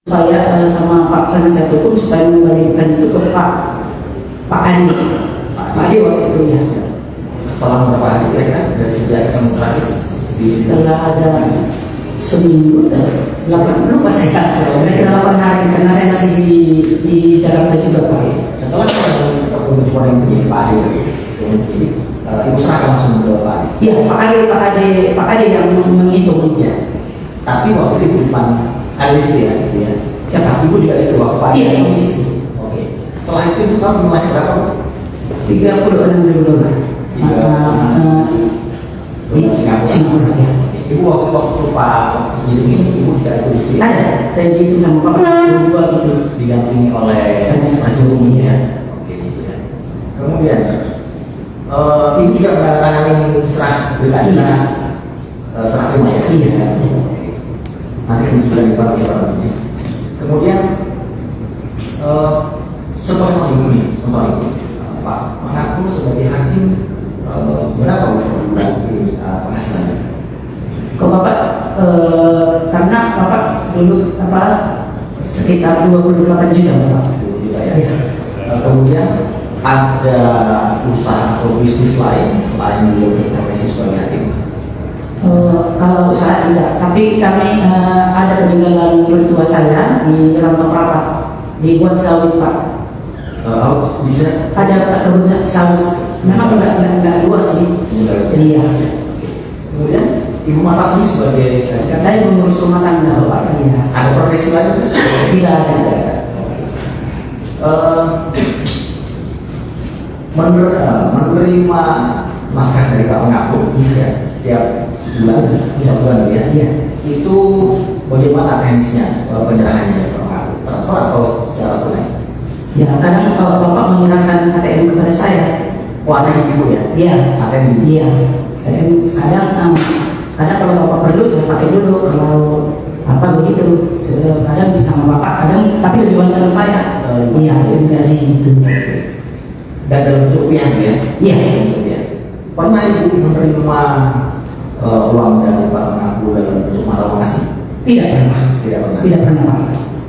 supaya sama Pak penasihat hukum supaya mengembalikan itu ke Pak Andi. Pak Andi waktu itu ya. Setelah beberapa hari kira-kira dari sejak ketemu terakhir Setelah ada seminggu, 8 lupa saya kira-kira 8 hari karena saya masih di Jakarta juga Pak. Setelah ketemu cuma yang begini Pak Adi ini Ibu serahkan langsung ke Pak Adi. Iya Pak Adi yang menghitung. Ya. Tapi waktu itu depan ada di situ ya, ya. Siapa? Ibu juga di situ waktu Pak Adi. Iya di situ. Oke. Setelah itu kan mulai berapa? 36 dolar. Di Singapura ya. Ibu waktu Pak jadi ini Ibu tidak ikut di situ. Ada, saya dihitung sama Bapak 2 gitu. Didampingi oleh penasihat hukumnya ya. Oke gitu ya. Kemudian Ibu juga menandatangani serah berita serah terima ya. Iya. Nanti kami juga dipakai pada ini. Kemudian setelah Ibu Pak mengaku sebagai hakim berapa bulan penghasilannya? Kok Bapak karena Bapak dulu sekitar 28 juta Bapak. 20 juta ya. Iya. Kemudian ada usaha atau bisnis lain selain profesi sebagai hakim? Kalau usaha tidak, tapi kami ada peninggalan mertua saya di Rantau Prapat, dibuat sawit Pak. Bisa? Ada kebun sawit, memang nggak luas sih. Iya. Kemudian Ibu Matas ini sebagai Saya mengurus rumah tangga Bapak. Iya. ada profesi lain? Tidak ada. Menerima nafkah dari Pak Mengaku ya, setiap bulan ya. Iya. Itu bagaimana teknisnya penyerahannya Pak Mengaku? Transfer atau secara tunai? Ya, kadang Bapak menyerahkan ATM kepada saya. Oh, ATM Ibu ya? Iya. ATM Ibu? Iya. ATM kadang kalau Bapak perlu saya pakai dulu, kalau begitu. Kadang bisa sama Bapak, kadang tapi lebih banyak sama saya. Iya, lebih gaji gitu. Dan dalam bentuk rupiah ya? Iya. Rupiah. Pernah Ibu menerima uang dari Pak Mengaku dalam bentuk mata uang asing? Tidak pernah. Tidak pernah Pak.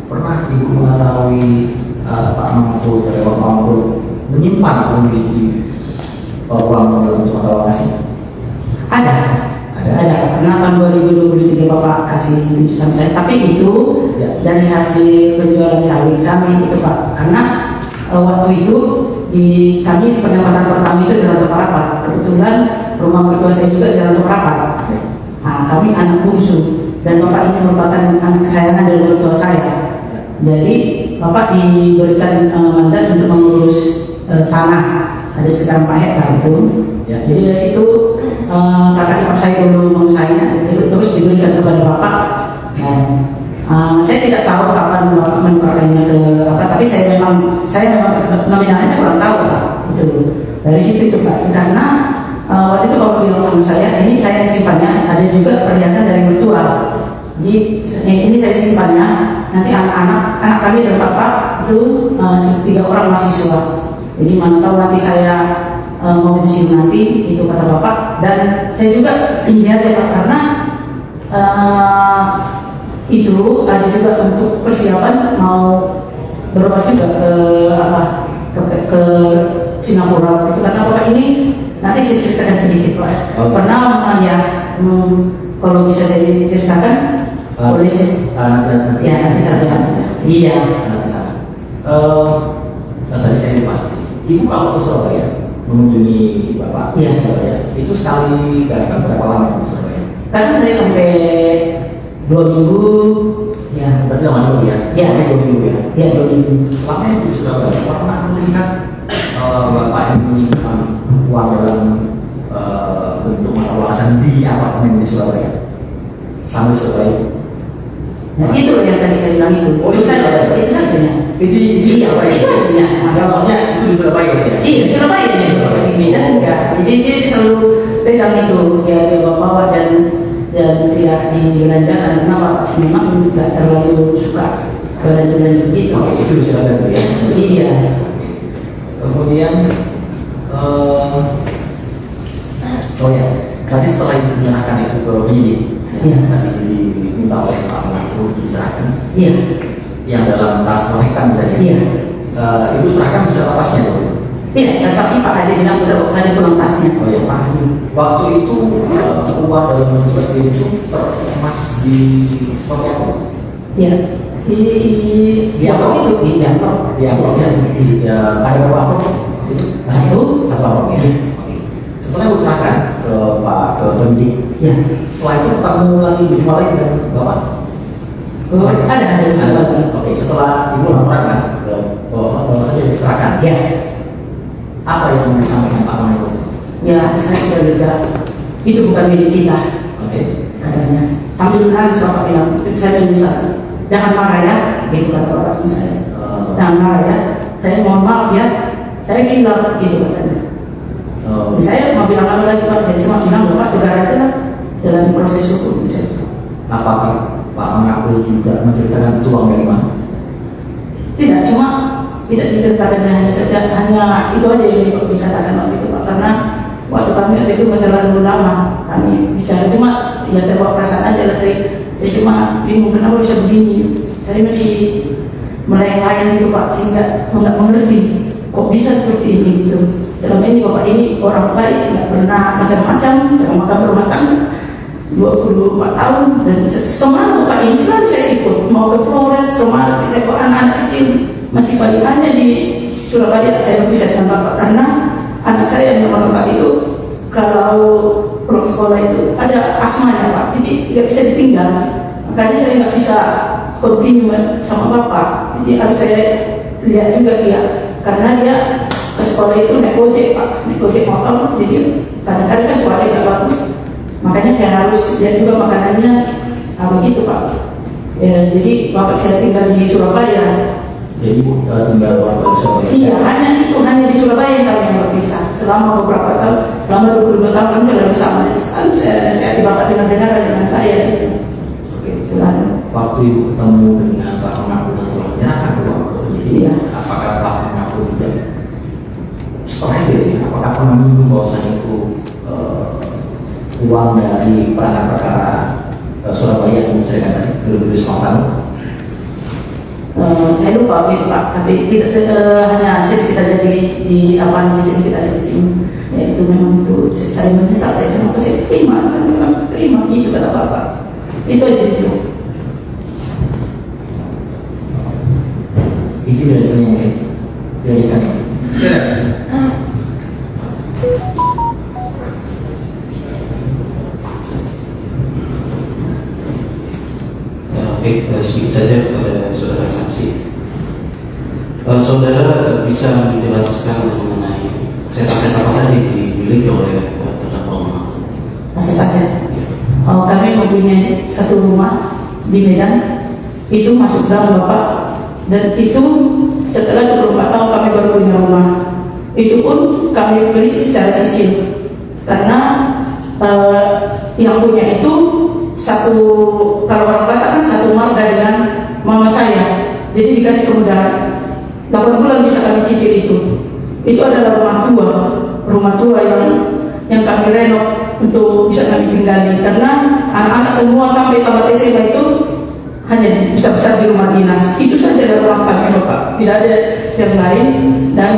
Pernah Ibu mengetahui Pak Mengaku dari Pak Mengaku menyimpan atau memiliki uang dalam bentuk mata uang asing? Ada. Karena tahun 2023 Bapak kasih tunjuk sama saya, tapi itu ya, dari hasil penjualan sawit kami itu Pak. Karena waktu itu kami pendapatan pertama itu di Rantau Prapat. Kebetulan rumah mertua saya juga di Rantau Prapat. Nah, kami anak bungsu dan Bapak ini merupakan anak kesayangan dari mertua saya. Jadi Bapak diberikan mandat untuk mengurus tanah, ada sekitar 4 hektar itu. Ya, jadi dari situ kakak ipar saya dulu mengusahanya, terus diberikan kepada Bapak. Saya tidak tahu kapan Bapak menukarkannya ke tapi saya memang nominalnya saya kurang tahu Pak. Itu dari situ itu Pak. Karena waktu itu Bapak bilang sama saya, ini saya simpannya, ada juga perhiasan dari mertua. Jadi ini saya simpannya, nanti anak kami dan Bapak itu 3 orang mahasiswa. Jadi mana tahu nanti saya mau pensiun nanti, itu kata Bapak. Dan saya juga injil ya Pak, karena itu ada juga untuk persiapan mau berobat juga ke Singapura. Itu karena Bapak ini nanti saya ceritakan sedikit Pak. Pernah kalau bisa saya ceritakan boleh saya? Nanti saja. Iya. Tadi saya pasti. Ibu kalau ke Surabaya mengunjungi Bapak di Surabaya, itu sekali berapa lama di Surabaya? Kan saya sampai 2 minggu. Ya. Berarti lama dulu ya? Ya. 2 minggu ya? Ya, 2 minggu. Selama itu di Surabaya, pernah melihat Bapak yang menyimpan uang dalam bentuk mata uang asing di apartemen di Surabaya? Sama di Surabaya? Nah, itu yang tadi saya bilang itu. Oh, itu saja. Itu saja. Itu Surabaya. Itu saja. Maksudnya itu di Surabaya ya? Iya, di Surabaya ya. Beda enggak. Jadi dia selalu pegang itu, dia bawa dan tidak dibelanjakan karena memang nggak terlalu suka belanja gitu. Oke, itu di Surabaya ya? Iya. Kemudian tadi setelah menyerahkan itu ke penyidik, tadi diminta oleh Pak Mengaku aku diserahkan. Iya. Yang dalam tas mereka tadi. Iya. Ibu serahkan beserta tasnya itu. Iya, tapi Pak Ade bilang udah saya pulang tasnya. Oh iya. Pak Ade. Waktu itu uang dalam bentuk SPP itu terkemas di seperti apa? Iya. Di apa itu? Di amplop. Di amplop ya. Ada berapa amplop? Satu. Satu amplop ya. Iya. Oke. Setelah aku serahkan ke Pak ke penyidik. Iya. Setelah itu kamu lagi berjumpa lagi dengan Bapak? Ada berjumpa lagi. Oke. Setelah ibu laporkan ke bahwa saja diserahkan. Iya. Apa yang disampaikan Pak Maneko? Ya, saya sudah lega. Itu bukan milik kita. Oke. Katanya. Sambil menangis Bapak bilang, saya menyesal. Jangan marah ya, gitu kata Bapak sama saya. Jangan marah ya. Saya mohon maaf ya. Saya gila, gitu katanya. Saya mau bilang apa lagi Pak? Saya cuma bilang Bapak tegar aja lah dalam proses hukum. Apakah Pak Maneko juga menceritakan itu uang dari mana? Tidak, cuma tidak diceritakan hanya itu aja yang dikatakan waktu itu Pak. Karena waktu kami waktu itu terlalu lama kami bicara, cuma ya terbawa perasaan aja lah. Saya cuma bingung kenapa bisa begini. Saya masih melayang-layang gitu Pak, sehingga nggak mengerti kok bisa seperti ini gitu. Selama ini Bapak ini orang baik, nggak pernah macam-macam selama kami rumah tangga 24 tahun, dan kemana Bapak ini selalu saya ikut, mau ke Flores, kemana saya bawa anak-anak kecil masih balikannya di Surabaya. Saya bisa dengan Bapak karena anak saya yang nomor 4 itu kalau pulang sekolah itu ada asmanya Pak, jadi tidak bisa ditinggal. Makanya saya nggak bisa continue sama Bapak, jadi harus saya lihat juga dia, karena dia ke sekolah itu naik gojek Pak, naik gojek motor, jadi kadang-kadang kan cuaca nggak bagus, makanya saya harus lihat juga makanannya begitu Pak. Ya, jadi Bapak saya tinggal di Surabaya. Jadi tinggal orang di Surabaya? Iya, hanya di Surabaya kami yang berpisah. Selama beberapa tahun, selama 22 tahun kami selalu bersama. Selalu saya Bapak dengar dengan saya. Oke, selalu. Waktu ibu ketemu dengan Pak Maneko setelah menyerahkan uang ke penyidik, Iya. apakah Pak Maneko juga setelah itu ya, apakah pernah menyinggung bahwasanya itu uang dari perangkat perkara Surabaya yang menceritakan tadi, guru-guru Sumatera? Saya lupa gitu Pak, tapi tidak hanya hasil kita jadi di apa di sini kita ada di sini. Ya itu memang itu saya menyesal, saya kenapa saya terima gitu kata Bapak. Itu aja itu. Itu dari yang lain, dari kan? Baik, sedikit saja kepada saudara saksi. Saudara bisa menjelaskan mengenai aset-aset apa saja yang dimiliki oleh terdakwa Maneko? Aset-aset. Kami mempunyai satu rumah di Medan, itu masuk dalam Bapak, dan itu setelah 24 tahun kami baru punya rumah. Itu pun kami beli secara cicil, karena yang punya itu satu, kalau orang katakan satu marga dengan mama saya, jadi dikasih kemudahan 8 bulan bisa kami cicil itu. Itu adalah rumah tua yang kami renov untuk bisa kami tinggali, karena anak-anak semua sampai tamat SMA itu hanya bisa besar di rumah dinas. Itu saja rumah kami Bapak, tidak ada yang lain. Dan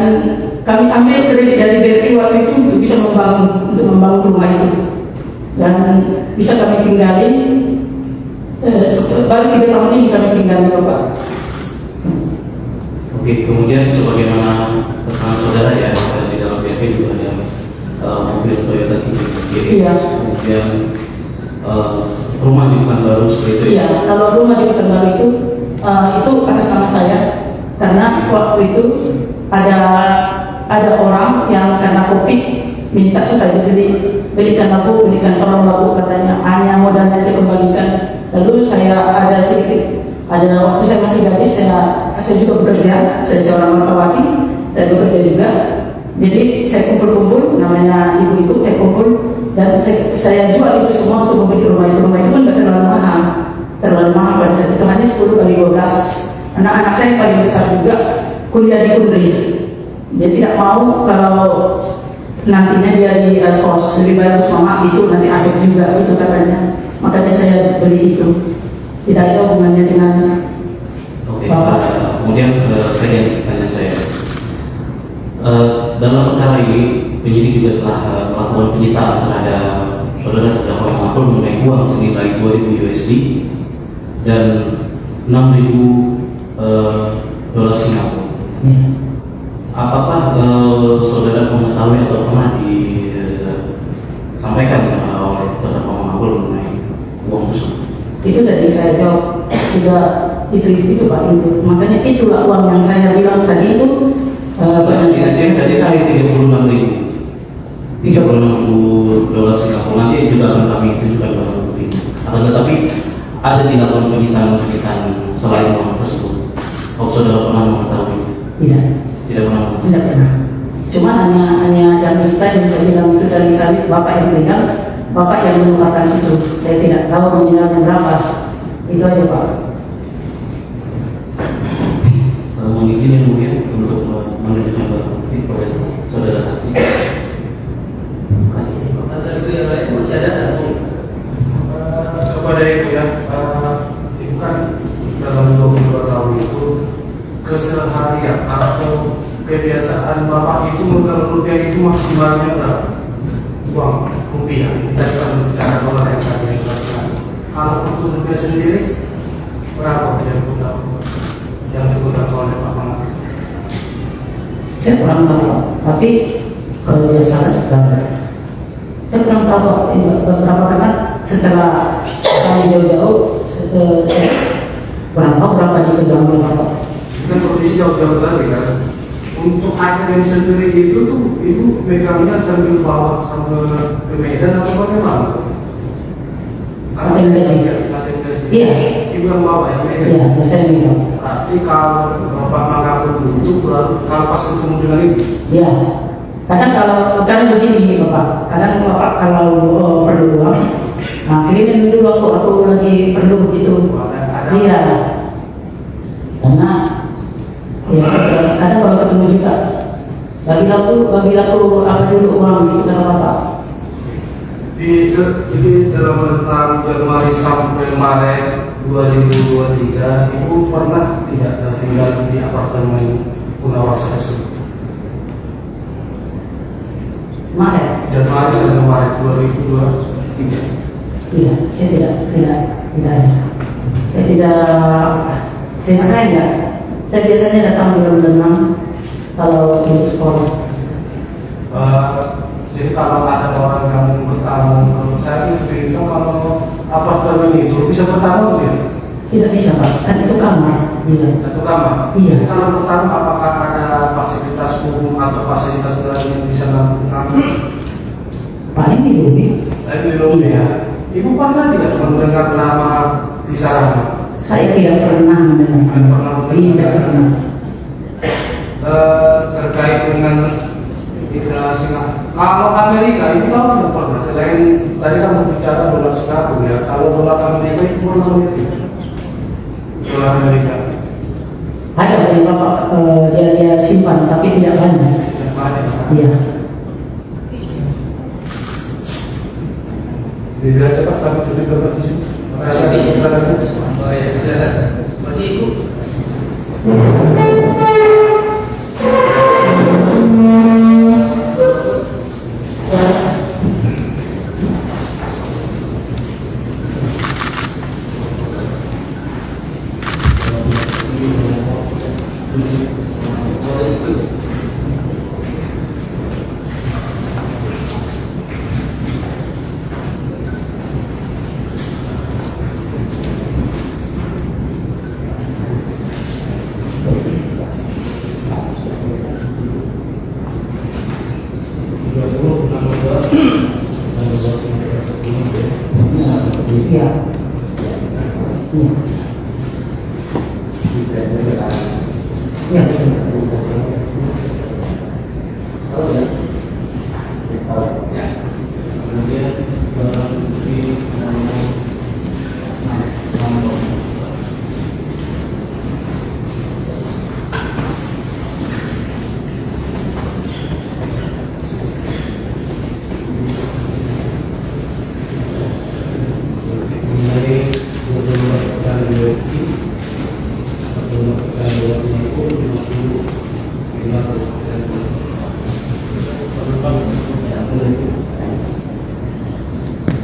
kami ambil kredit dari BRI waktu itu untuk bisa membangun rumah itu, dan bisa kami tinggali. Baru 3 tahun ini kami tinggali Bapak. Oke, kemudian sebagaimana rekan saudara ya, di dalam BP juga ada mobil Toyota Camry, Iya. kemudian rumah di Pekanbaru seperti itu. Iya, kalau rumah di Pekanbaru itu atas nama saya, karena waktu itu ada orang yang karena COVID minta supaya belikan tolong aku, katanya hanya modalnya saya kembalikan. Lalu saya ada waktu saya masih gadis, saya juga bekerja, saya seorang merpati, saya bekerja juga. Jadi saya kumpul-kumpul, namanya ibu-ibu, saya kumpul dan saya jual itu semua untuk membeli rumah itu. Rumah itu kan nggak terlalu mahal pada saat itu, hanya 10 kali 12. Anak-anak saya yang paling besar juga kuliah di Unri. Dia tidak mau kalau nantinya dia di kos, lebih bagus mama itu nanti aset juga itu katanya. Makanya saya beli itu. Tidak ada hubungannya dengan Oke, Bapak. kemudian saya tanya saya. Dalam perkara ini penyidik juga telah melakukan penyitaan terhadap saudara terdakwa Makul mengenai uang senilai 2.000 USD dan 6.000 dolar Singapura. Apakah saudara mengetahui atau pernah disampaikan oleh terdakwa Makul mengenai uang tersebut? Itu tadi saya jawab sudah itu Pak, itu makanya itulah uang yang saya bilang tadi itu Jadi saya 36.000 dolar Singapura, nanti juga akan kami tunjukkan barang bukti. Akan tetapi ada dilakukan penyitaan selain uang tersebut. Kalau saudara pernah mengetahui? Tidak pernah. Tidak pernah. Cuma hanya yang itu tadi yang saya bilang itu dari Salib, Bapak yang pegang, Bapak yang menukarkan itu. Saya tidak tahu nominalnya berapa. Itu aja Pak. Mungkin yang mungkin untuk menunjukkan barang bukti kepada saudara saksi. Ada juga yang lain masih ada kepada ibu ya, ibu kan dalam 22 tahun itu keseharian atau kebiasaan bapak itu menurut rupiah itu maksimalnya berapa uang rupiah? Kita kan bicara dolar yang tadi jelaskan. Kalau untuk rupiah sendiri berapa yang digunakan oleh Pak Mangku? Saya kurang tahu, tapi kalau dia salah sebenarnya. Saya kurang tahu beberapa karena setelah kami jauh-jauh, saya kurang tahu berapa dipegang oleh Bapak. Kan kondisi jauh-jauh tadi kan. Untuk ATM sendiri itu tuh ibu megangnya sambil bawa sambil ke Medan atau bagaimana? ATM gaji. ATM gaji. Iya. Ibu yang bawa yang Medan. Iya, saya bilang. Berarti kalau Bapak Mangku dulu baru kalau pas ketemu dengan ibu. Iya. Kadang begini Bapak. Kadang Bapak kalau perlu uang, nah kirimin dulu aku lagi perlu gitu. Iya. Karena ya kadang kalau ketemu juga bagi laku apa dulu uang gitu kata Bapak. Jadi dalam rentang Januari sampai Maret 2023 ibu pernah tidak tinggal di apartemen Punawasa tersebut? Maret. Januari sampai Maret 2023. Iya, saya tidak ada. Saya tidak, saya enggak. Saya biasanya datang bulan 6 kalau di sekolah. Jadi kalau ada orang yang bertamu, saya ingin tahu kalau apartemen itu bisa bertamu tidak? Tidak bisa Pak, kan itu kamar. Iya. Satu kamar. Iya. Jadi kalau bertamu apakah ada fasilitas umum atau fasilitas lain yang bisa melakukan? Paling di lobi. Minum ya. Ibu pernah tidak mendengar nama di Sarang? Saya tidak pernah mendengar. Tidak pernah. Terkait dengan imigrasi. Kalau Amerika itu tahu tidak pernah. Selain tadi kan berbicara dolar Singapura ya. Kalau dolar Amerika itu pernah Amerika. Dolar Amerika. Ada dari Bapak dia simpan tapi tidak banyak. Yang mana? Iya. Tidak cepat tapi tidak berhenti. Terima kasih. Oh ya, sudah. Masih ibu. Iya. Iya. Iya. Kemudian barang bukti nomor 6. Dari 22 pertanyaan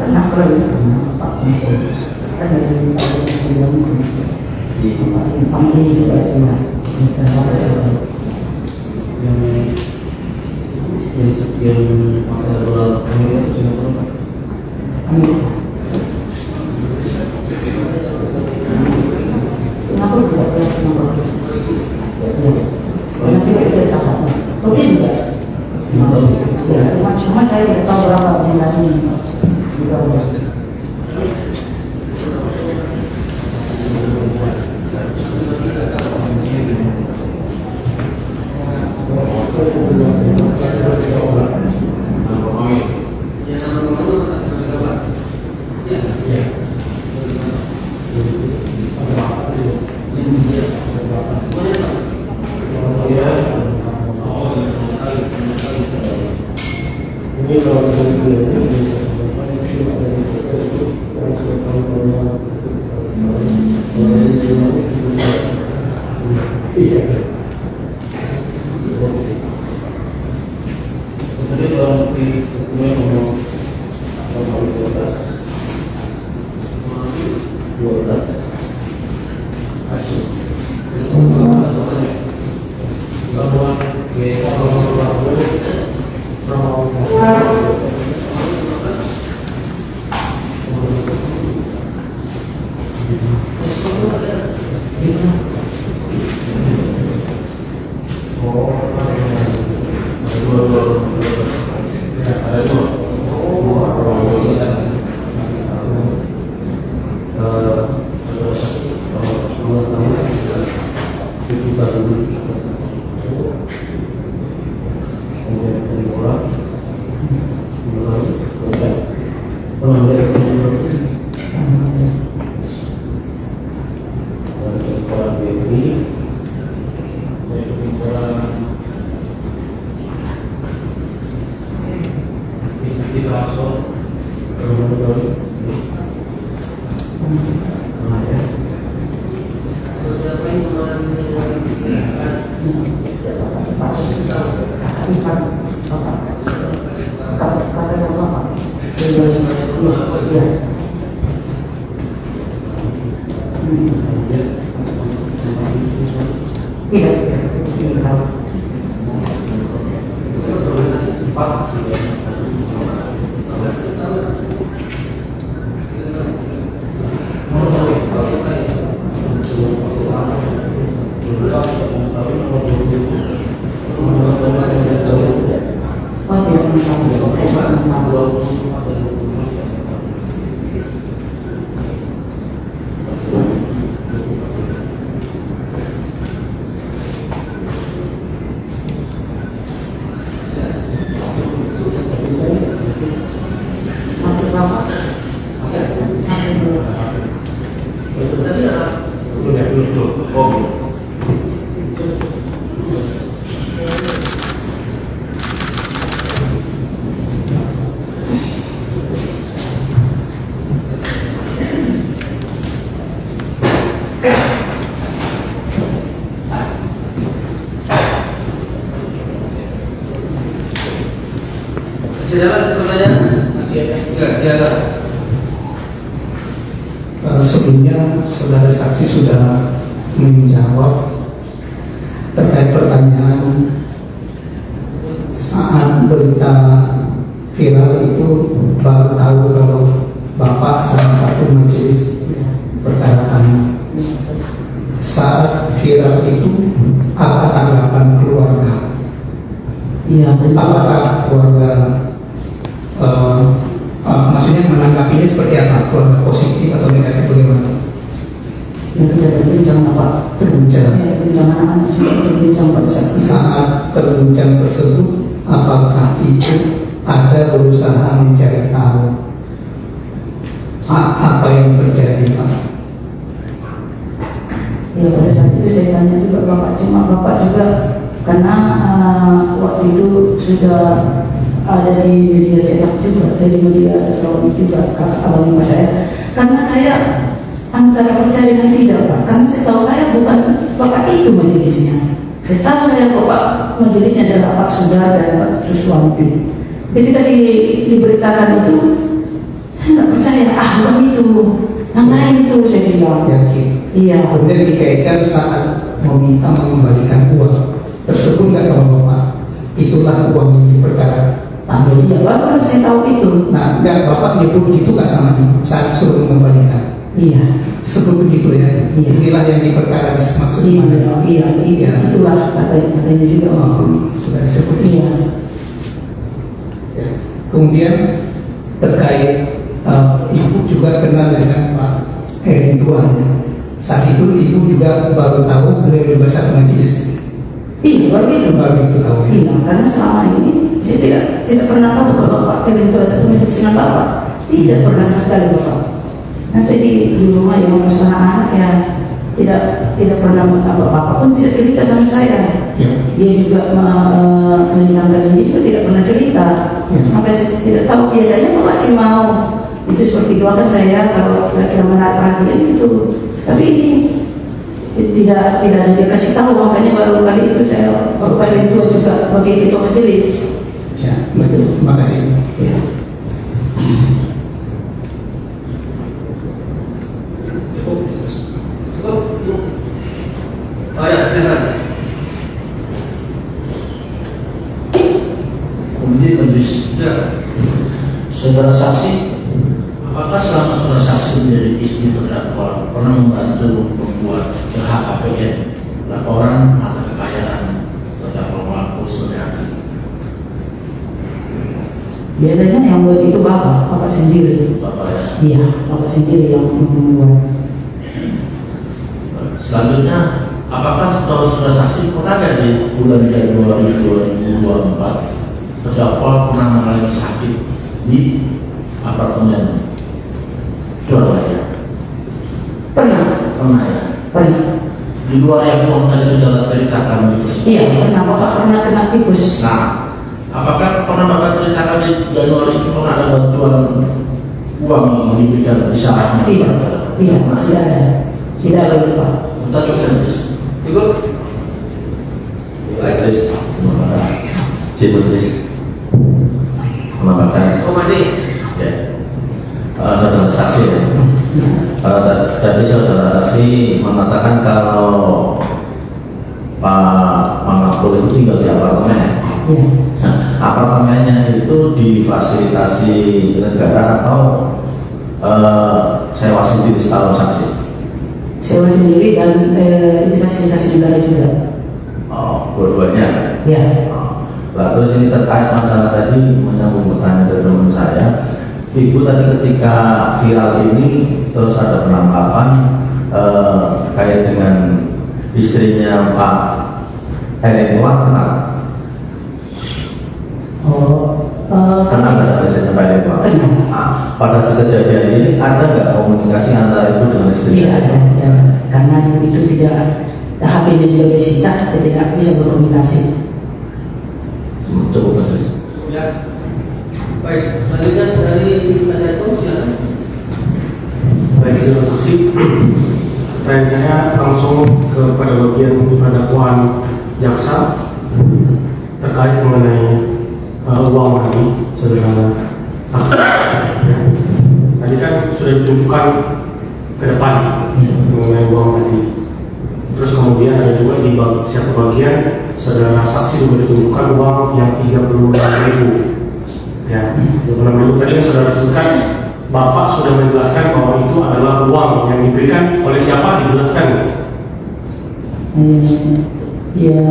Karena kalau Pak kan dari saya sebelum sampai juga dengan yang sekian dolar Amerika itu Singapura, Pak. Singapura juga Singapura. Nanti kita tahu. Mungkin juga. Ya, cuma saya tidak tahu berapa jumlahnya. Jadi dalam di dokumen nomor 12 Sebelumnya saudara saksi sudah menjawab terkait pertanyaan saat berita viral itu baru tahu kalau Bapak salah satu majelis perkara kami. Saat viral itu apa tanggapan keluarga? Iya, Apakah keluarga maksudnya menanggapinya seperti apa? Keluarga positif atau negatif bagaimana? itu dari berbincang apa? Terguncang. Berbincang anak-anak juga berbincang pada saat itu. Saat terguncang tersebut, apakah itu ada berusaha mencari tahu apa yang terjadi, Pak? Ya, pada saat itu saya tanya juga Bapak, cuma Bapak juga karena waktu itu sudah ada di media cetak juga, dari media elektronik juga, kakak abang saya. Karena saya antara percaya dan tidak, Pak. Karena saya tahu saya bukan Bapak itu majelisnya. Saya tahu saya Bapak majelisnya adalah Pak Sudar dan Pak Suswanti. Ketika diberitakan itu, saya nggak percaya. Bukan itu, yang lain itu, saya bilang. Yakin. Iya. Kemudian dikaitkan saat meminta mengembalikan uang tersebut nggak sama Bapak. Itulah uang yang diperkara Tanur. Iya, baru saya tahu itu. Nah, nggak Bapak nyebut gitu nggak sama Ibu saat suruh mengembalikan. Iya. Sebut begitu ya. Iya. Inilah yang diperkara maksud Iya, itulah katanya juga. Sudah disebut. Iya. Ya. Kemudian terkait Ibu juga kenal dengan Pak Ridwan. Saat itu Ibu juga baru tahu beliau juga satu majelis. Iya, baru itu. Tahu. Iya, karena selama ini saya tidak pernah tahu kalau Pak Kevin itu satu majelis dengan Bapak. Tidak pernah sama sekali Bapak. Nah, saya di rumah yang ngurus anak-anak ya tidak pernah Bapak pun tidak cerita sama saya. Ya. Dia juga menyenangkan ini juga tidak pernah cerita. Ya. Maka saya tidak tahu, biasanya Bapak sih mau itu seperti doakan saya kalau kira-kira menarik perhatian itu. Tapi ini tidak ada dia kasih tahu, makanya baru kali itu saya baru kali itu juga bagi ketua majelis. Ya, betul. Terima kasih. Ya. Oh ya, silakan. Kemudian kondisi saudara saksi, apakah selama saudara saksi menjadi istri terdakwa pernah membantu membuat LHKPN, laporan harta kekayaan terdakwa pelaku sebenarnya? Biasanya yang buat itu Bapak sendiri. Bapak ya. Iya, Bapak sendiri yang membuat. Selanjutnya, apakah saudara saksi pernah nggak di bulan Januari 2024 terdakwa pernah mengalami sakit di apartemen Surabaya? Pernah Ya. Pernah. Di luar yang tadi saudara ceritakan di persidangan. Iya, pernah Bapak pernah kena tipus. Nah, apakah pernah Bapak ceritakan di Januari itu pernah ada bantuan uang yang diberikan isyaratnya? Tidak ada. Tidak ada itu Pak. Kita coba cukup. Majelis, majelis menambahkan. Oh masih. Ya, saudara saksi ya. Tadi saudara saksi mengatakan kalau Pak Manapul itu tinggal di apartemen. Iya. Nah, apartemennya itu difasilitasi negara atau sewa sendiri setahu saksi? Sewa sendiri dan fasilitasi negara juga. Oh, dua-duanya. Ya. Nah, terus ini terkait masalah tadi menyambung pertanyaan dari teman saya. Ibu tadi ketika viral ini terus ada penangkapan kait dengan istrinya Pak Ridwan, kenal? Kenal nggak istrinya Pak Ridwan? Kenal. Nah, pada saat kejadian ini ada nggak komunikasi antara ibu dengan istrinya? Tidak ada. Karena itu tidak, HP-nya juga disita, kita tidak bisa berkomunikasi. Cukup Mas. Ya. Baik, selanjutnya dari Mas Eko silakan. Baik, saudara saksi, pertanyaan saya langsung kepada bagian pendakwaan jaksa terkait mengenai uang tadi, saudara saksi. Tadi kan sudah ditunjukkan ke depan mengenai uang tadi. Terus kemudian ada juga di satu bagian saudara saksi juga ditunjukkan uang yang 36.000. Ya, 36.000 tadi yang saudara sebutkan, Bapak sudah menjelaskan bahwa itu adalah uang yang diberikan oleh siapa, dijelaskan? Ya.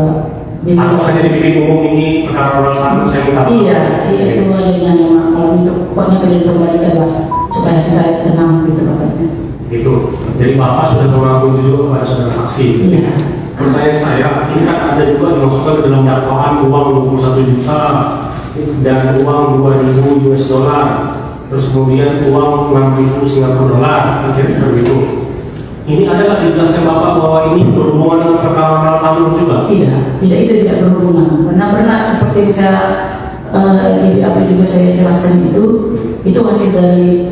Atau hanya dibikin umum ini perkara orang saya minta? Iya, itu dengan malam itu pokoknya kalian kembalikan lah supaya kita tenang gitu katanya. Itu. Jadi Bapak sudah mengakui itu juga kepada saudara saksi. Iya. Pertanyaan saya, ini kan ada juga dimasukkan ke dalam dakwaan uang 21 juta dan uang 2.000 US dollar, terus kemudian uang 6.000 Singapura dolar, kira-kira begitu. Ini adalah dijelaskan Bapak bahwa ini berhubungan dengan perkara moral tamu juga? Tidak, itu tidak berhubungan. Pernah seperti yang saya di apa juga saya jelaskan itu hasil dari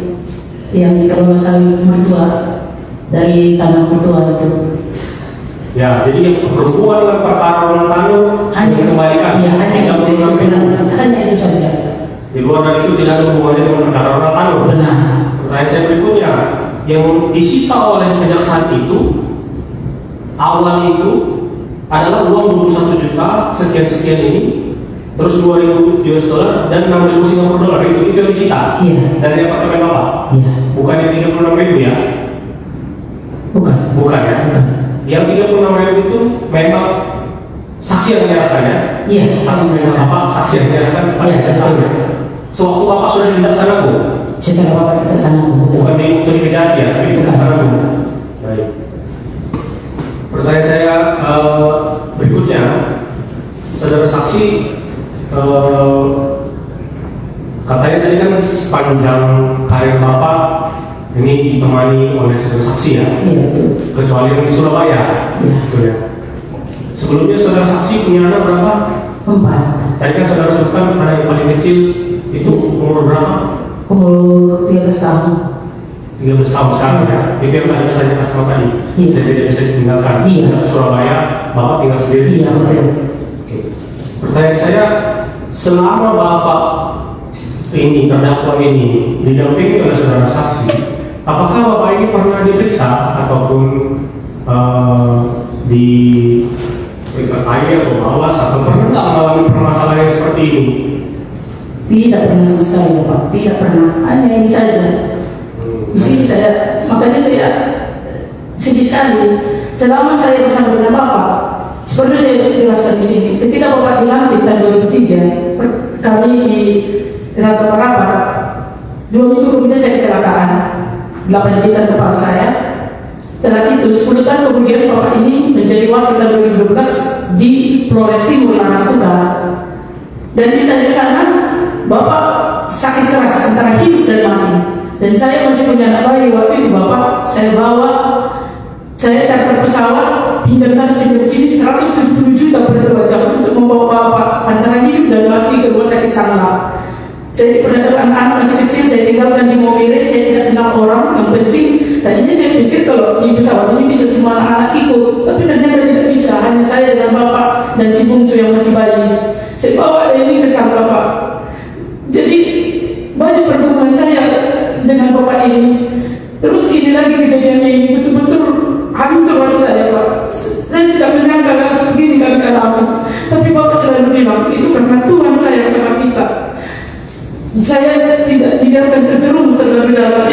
yang dikelola sawit mertua dari tanah mertua itu. Ya, jadi yang berhubungan dengan perkara orang tanah sudah kembalikan. Iya, hanya itu saja. Di luar dari itu tidak ada hubungannya dengan perkara orang tanah. Benar. Pertanyaan saya berikutnya, yang disita oleh kejaksaan itu awal itu adalah uang 21 juta sekian-sekian ini, terus 2.000 US dollar dan 6.000 Singapura dolar itu yang disita. Iya. Dari apartemen Bapak. Iya. Bukan yang 36.000 ya? Bukan. Bukan ya? Bukan. Yang 36.000 itu memang saksi yang menyerahkan ya? Iya. Saksi saksi yang menyerahkan kepada Iya, kejaksaan. betul. Sewaktu Bapak sudah di Kejaksaan Agung? Setelah Bapak di Kejaksaan Agung, betul. Bukan di Kejati ya, tapi di Kejaksaan Agung. Baik. Pertanyaan saya berikutnya, saudara saksi katanya tadi kan sepanjang karir Bapak ini ditemani oleh saudara saksi ya, Iya, betul. kecuali yang di Surabaya. Iya. Betul ya. Sebelumnya saudara saksi punya anak berapa? 4. Tadi kan saudara sebutkan anak yang paling kecil itu umur berapa? Umur 13 tahun. 13 tahun sekarang ya. Itu yang tadi tanya sama tadi. Iya. Dan tidak bisa ditinggalkan. Iya. Ke Surabaya, Bapak tinggal sendiri. Iya, betul. Oke. Pertanyaan saya, selama Bapak ini terdakwa ini didampingi oleh saudara saksi, apakah Bapak ini pernah diperiksa ataupun diperiksa kaya atau awas atau pernah nggak mengalami permasalahan yang seperti ini? Tidak pernah sama sekali Bapak. Tidak pernah. Hanya ini saja. Di sini saya, makanya saya sedih sekali. Selama saya bersama dengan Bapak, seperti saya jelaskan di sini, ketika Bapak dilantik tahun 2003, kami di Rangka Parapat, 2 minggu kemudian saya kecelakaan, 8 jahitan kepala saya. Setelah itu 10 tahun kemudian Bapak ini menjadi wakil tahun 2012 di Flores Timur Larantuka. Dan di sana Bapak sakit keras antara hidup dan mati. Dan saya masih punya anak bayi waktu itu. Bapak saya bawa, saya charter pesawat pinjam sana pinjam sini 170 juta per 2 jam untuk membawa Bapak antara hidup dan mati ke rumah sakit Sangla. Saya diperhadapkan anak masih kecil, saya tinggalkan di mobil, saya tidak kenal orang. Yang penting tadinya saya pikir kalau di pesawat ini bisa semua anak-anak ikut, tapi ternyata tidak bisa, hanya saya dengan Bapak dan si bungsu yang masih bayi. Saya bawa ini ke Sangla Pak. Jadi banyak pertemuan saya dengan Bapak ini. Terus ini lagi kejadiannya ini betul-betul hancur hati saya Pak. Saya tidak menyangka langsung begini kami alami. Tapi Bapak selalu bilang itu karena Tuhan sayang sama kita. Saya tidak dibiarkan terjerumus terlalu dalam